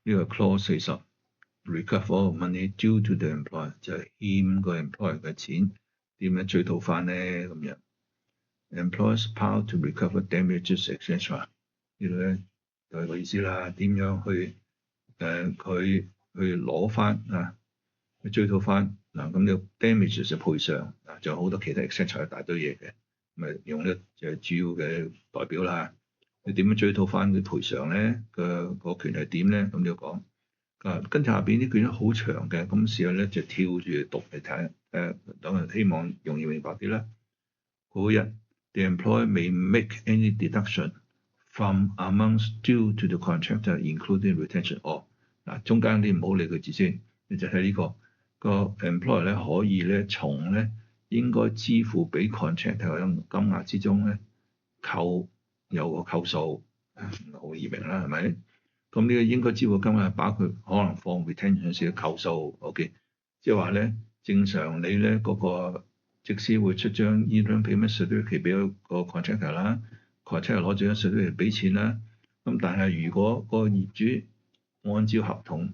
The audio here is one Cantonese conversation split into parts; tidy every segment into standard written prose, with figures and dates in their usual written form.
呢個 clause 40 recover all money due to the employer 就係欠個 employer 嘅錢，點樣追討翻咧咁樣 ？Employer's power to recover damages etc. 呢度咧就係個意思啦，點樣去佢去攞翻啊，去追討翻嗱咁呢個 damages 就賠償啊，仲有好多其他 etc. 一大堆嘢嘅，咁用呢就係主要嘅代表啦。你點樣追討翻佢賠償咧？個權係點咧？咁你要講跟住下邊啲卷好長嘅，咁試下咧就跳住嚟讀嚟睇，等人希望容易明白啲啦。嗰日 the employer may make any deduction from amounts due to the contractor including retention。嗱，中間啲唔好理佢字先，你就睇呢個 employer 咧可以咧從咧應該支付俾 contractor 嘅金額之中咧扣。有個扣數，好易明啦，係咪？咁呢個應該支付金額包括可能放 retention 時嘅扣數 ，OK， 即係話咧正常你咧嗰個則師會出張 interim payment certificate 俾個 contractor 啦 ，contractor 攞住張 certificate 俾錢啦。咁但係如果個業主按照合同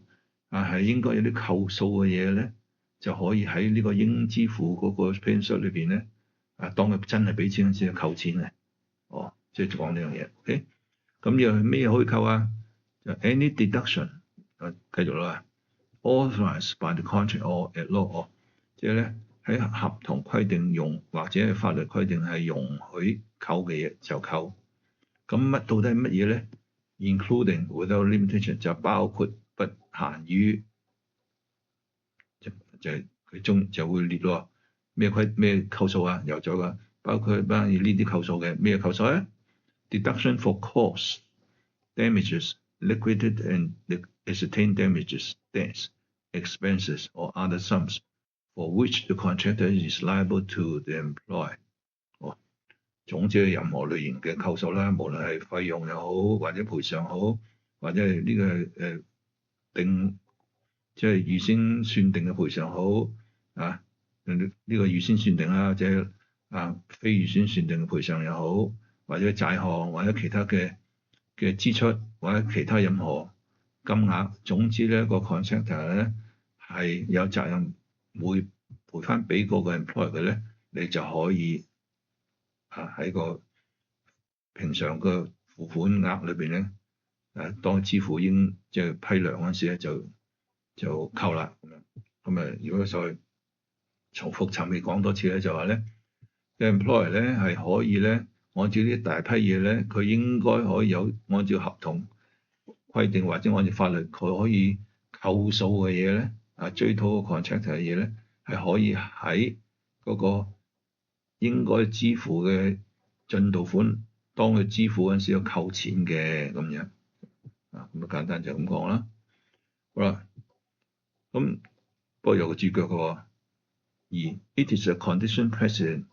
係應該有啲扣數嘅嘢咧，就可以喺呢個應支付嗰個 payment cert 裏邊咧，當佢真係俾錢先扣錢嘅，即係講呢樣嘢 ，OK？ 咁又咩可以扣啊？就 any deduction， 繼續啦 ，authorized by the contract or at law， 即係咧喺合同規定用或者係法律規定係容許扣嘅嘢就扣。咁到底係乜嘢咧 ？Including without limitation 就包括不限於，就係佢中就會列咯。咩扣數啊？有咗㗎，包括呢啲扣數嘅咩扣數咧？ Deduction for costs, damages, liquidated and ascertained damages, debts, expenses, or other sums for which the contractor is liable to the employer。總之係任何類型嘅扣數啦，無論係費用又好，或者賠償好，或者係呢個即係預先算定嘅賠償好啊，呢個預先算定啦，或者非預先算定嘅賠償又好。或者債項或者其他嘅支出或者其他任何金額，總之咧個 contractor 咧係有責任會賠翻俾嗰個 employer 嘅咧，你就可以喺個平常個付款額裏邊咧當支付即係批量嗰陣時咧就扣啦咁樣。咁如果再重複尋味講多次咧，就話咧 employer 咧係可以咧。按照呢大批嘢咧，佢應該可以有按照合同規定或者按照法律，佢可以扣數嘅嘢咧，追討個 contractor 嘅嘢咧，係可以喺嗰個應該支付嘅進度款，當佢支付嗰陣時要扣錢嘅咁樣。咁簡單就咁講啦。好啦，咁不過有個注腳嘅喎。It is a condition precedent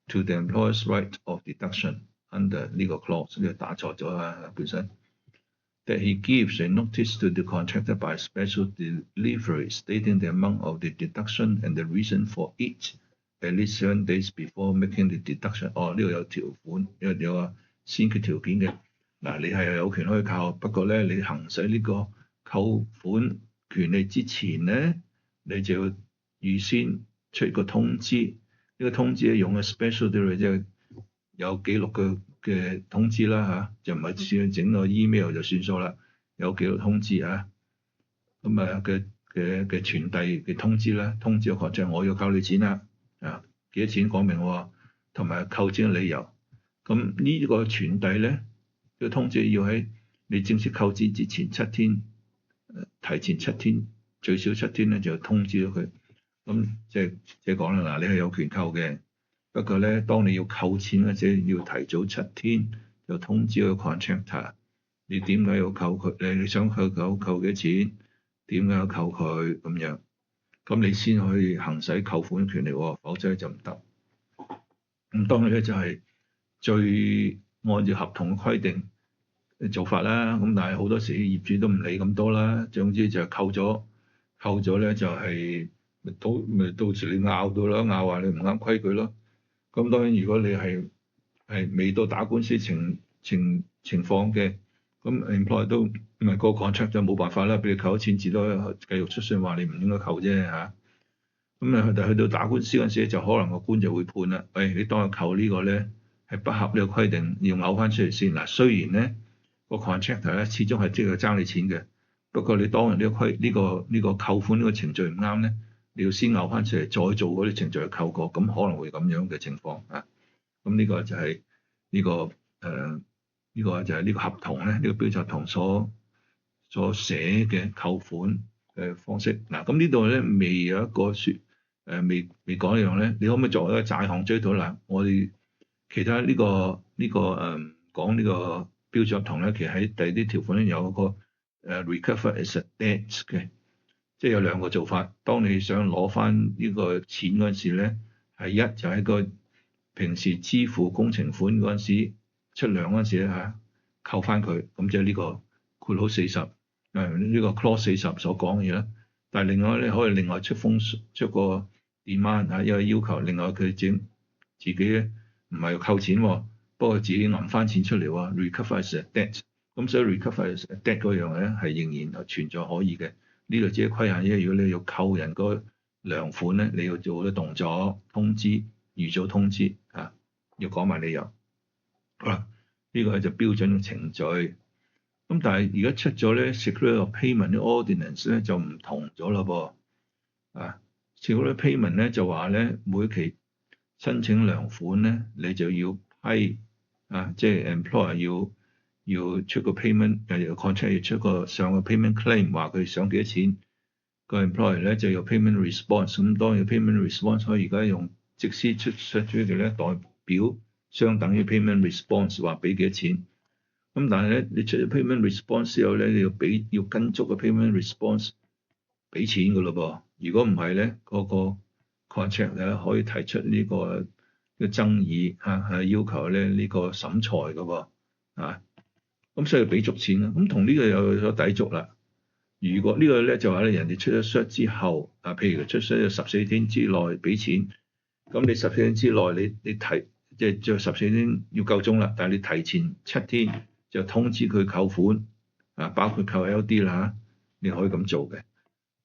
to the employer's right of deduction under 呢個 clause 呢個打錯咗啊本身 that he gives a notice to the contractor by special delivery stating the amount of the deduction and the reason for it at least 7 days before making the deduction。呢度有條款，有個先決條件嘅。你係有權可以扣，不過咧你行使呢個扣款權利之前咧，你就要預先出個通知。呢個通知咧用嘅 special delivery 即係有記錄嘅通知啦就唔係算整個 email 就算數啦，有記錄通知嘅傳遞嘅通知啦，通知個 contractor我要扣你錢啦幾多錢講明喎，同埋扣錢嘅理由。咁呢個傳遞咧，呢個通知要喺你正式扣錢之前7天，提前7天，最少7天咧就通知咗佢。咁即係講啦，你係有權扣嘅，不過咧，當你要扣錢嗰時，要提早7天就通知個 contractor， 你點解要扣佢？你想扣幾多錢？點解要扣佢咁樣？咁你先可以行使扣款權利喎，否則就唔得。咁當然咧就係最按照合同嘅規定做法啦。咁但係好多時業主都唔理咁多啦，總之就扣咗咧就係。到時你拗到啦，拗話你唔啱規矩咯。咁當然如果你係未到打官司情況嘅，咁 employer 都唔係個 contract 就冇辦法啦，俾你扣咗錢，至多繼續出信話你唔應該扣啫嚇。咁啊，但去到打官司嗰陣時，就可能個官就會判啦。喂，你當日扣呢個咧係不合呢個規定，要嘔翻出嚟先。嗱，雖然咧個 contract 咧始終係即係爭你錢嘅，不過你當日呢個呢個扣款呢個程序唔啱咧，你要先嘔翻出嚟，再做嗰啲程序去扣過，咁可能會咁樣嘅情況啊。咁呢個就係呢個呢個就係呢個合同咧，呢個標準合同所寫嘅扣款嘅方式。嗱，咁呢度咧未有一個未講一樣咧，你可唔可以作為一個債項追討嗱？我哋其他講呢個標準合同咧，其實喺第二啲條款咧有一個recover as a debt 嘅，即係有兩個做法。當你想攞翻呢個錢嗰陣時咧，係一就係個平時支付工程款嗰陣時出糧嗰陣時咧嚇，扣翻佢，咁即係呢個括號40呢個 clause 40所講嘅嘢啦。但係另外咧可以另外出個 demand 嚇，因為要求另外佢自己咧唔係扣錢喎，不過自己揞翻錢出嚟喎，recover as a debt。咁所以 recover as a debt 嗰樣咧係仍然存在可以嘅。呢度只係規限啫。如果你要扣人個糧款咧，你要做好多動作通知。預早通知啊，要講埋理由。好啦，呢個就標準嘅程序。咁但係而家出咗咧 Security of Payment 啲 Ordinance 咧就唔同咗啦噃。啊 Security of Payment 咧就話咧每期申請糧款咧你就要批啊，即係 employer 要出個 payment，contract 要出個上個 payment claim， 話佢想幾多錢，個 employer 咧就有 payment response。咁當然 payment response 可以而家用即時出嚟咧，代表相等於 payment response， 話俾幾多錢。咁但係咧，你出咗 payment response 之後咧，你要跟足個 payment response 俾錢㗎咯噃。如果唔係咧，嗰個 contract 咧可以提出呢個爭議嚇，係要求咧呢個審裁㗎喎啊。咁所以俾足錢啦。咁同呢個有咗抵觸啦。如果呢個咧就話咧，人哋出咗 cert 之後啊，譬如出 cert 14天之內俾錢。咁你14天之內，你即係就14天要夠鐘啦，但係你提前7天就通知佢扣款啊，包括扣 LD 啦，你可以咁做嘅。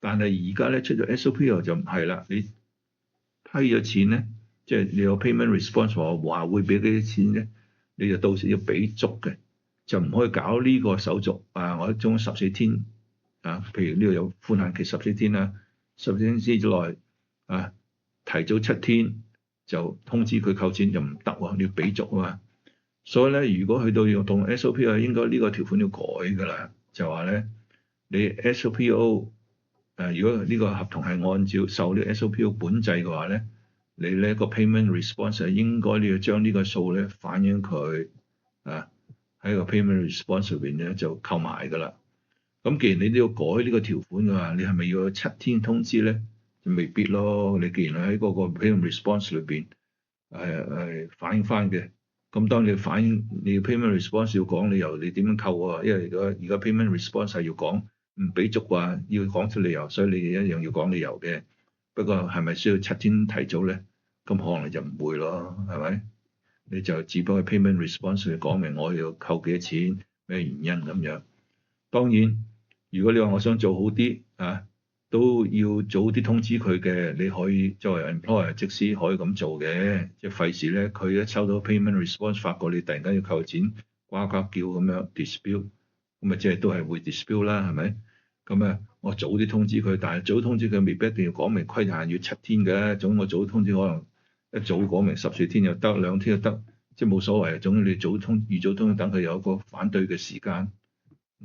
但係而家咧出咗 SOP 就唔係啦，你批咗錢咧，即係你有 payment response 話會俾幾多錢咧，你就到時要俾足嘅，就唔可以搞呢個手續啊！我中14天啊，譬如呢度有寬限期14天啦，14天之內啊。提早7天就通知佢扣錢就唔得喎，你要俾足啊嘛。所以咧，如果去到要動 SOP 啊，應該呢個條款要改㗎啦。就話咧，你 SOPO 如果呢個合同係按照受呢個 SOPO 管制嘅話咧，你呢個 payment response 係應該你要將呢個數咧反映佢啊喺個 payment response 入邊咧就扣埋㗎啦。咁既然你都要改呢個條款嘅話，你係咪要有7天通知咧？就未必咯。你既然喺嗰個 payment response 裏邊反映翻嘅，咁當你反映你要 payment response 要講理由，你點樣扣啊？因為而家 payment response 係要講唔俾足話，要講出理由，所以你一樣要講理由嘅。不過係咪需要7天提早咧？咁可能就唔會咯，係咪？你就只不過 payment response 去講明我要扣幾多錢，咩原因咁樣。當然，如果你話我想做好啲啊，都要早啲通知佢嘅。你可以作為 employer 即使可以咁做嘅，即係費事咧佢一收到 payment response 發覺你突然間要扣錢，呱呱叫咁樣 dispute，咁啊即係都係會 dispute 啦，係咪？咁啊，我早啲通知佢，但係早通知佢未必一定要講明規限要7天嘅。總我早通知可能一早講明14天又得，2天又得，即係冇所謂。總之你預早通知，等佢有一個反對嘅時間。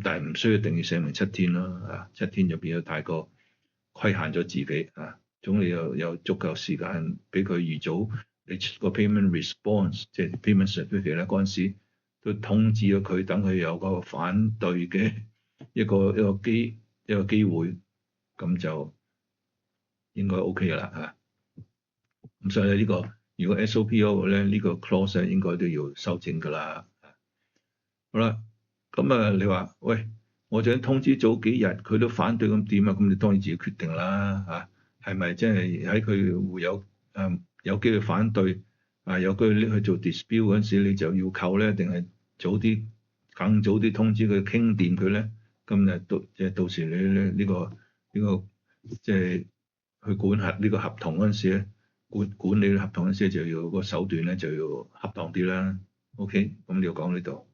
但係唔需要一定要寫明7天咯，啊7天就變咗太過規限咗自己啊。總你有足夠時間俾佢預早，你出個 payment response 即係 payment certificate 咧嗰陣時，都通知咗佢，等佢有個反對嘅一個機會，咁就應該 OK 㗎啦嚇。咁所以呢個如果 SOPO 咧呢個 clause 咧應該都要修正㗎啦。好啦。咁啊，你話喂，我想通知早幾日，佢都反對咁點啊？咁你當然自己決定啦嚇，係咪真係喺佢會有機會反對啊？有機會拎去做 dispute 嗰陣時，你就要扣咧，定係早啲更早啲通知佢傾掂佢咧，咁即係到時你咧呢個即係去管轄呢個合同嗰陣時咧，管理合同嗰陣時就要個手段咧就要恰當啲啦。OK，咁你要講呢度。